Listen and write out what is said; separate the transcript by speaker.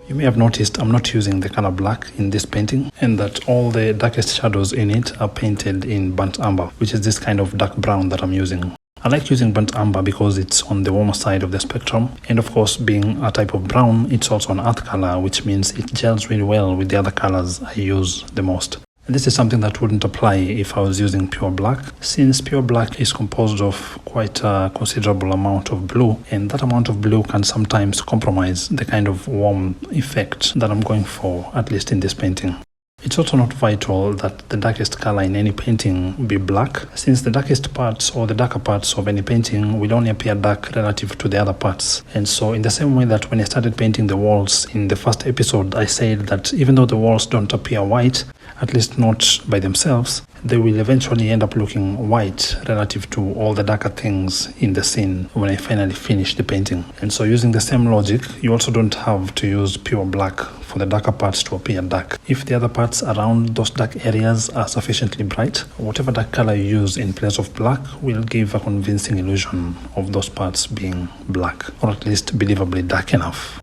Speaker 1: You may have noticed I'm not using the color black in this painting, and that all the darkest shadows in it are painted in burnt umber, which is this kind of dark brown that I'm using. I like using burnt umber because it's on the warmer side of the spectrum, and of course, being a type of brown, it's also an earth color, which means it gels really well with the other colors I use the most. And this is something that wouldn't apply if I was using pure black, since pure black is composed of quite a considerable amount of blue, and that amount of blue can sometimes compromise the kind of warm effect that I'm going for, at least in this painting. It's also not vital that the darkest color in any painting be black, since the darkest parts or the darker parts of any painting will only appear dark relative to the other parts. And so in the same way that when I started painting the walls in the first episode, I said that even though the walls don't appear white, at least not by themselves, they will eventually end up looking white relative to all the darker things in the scene when I finally finish the painting. And so using the same logic, you also don't have to use pure black for the darker parts to appear dark. If the other parts around those dark areas are sufficiently bright, whatever dark color you use in place of black will give a convincing illusion of those parts being black, or at least believably dark enough.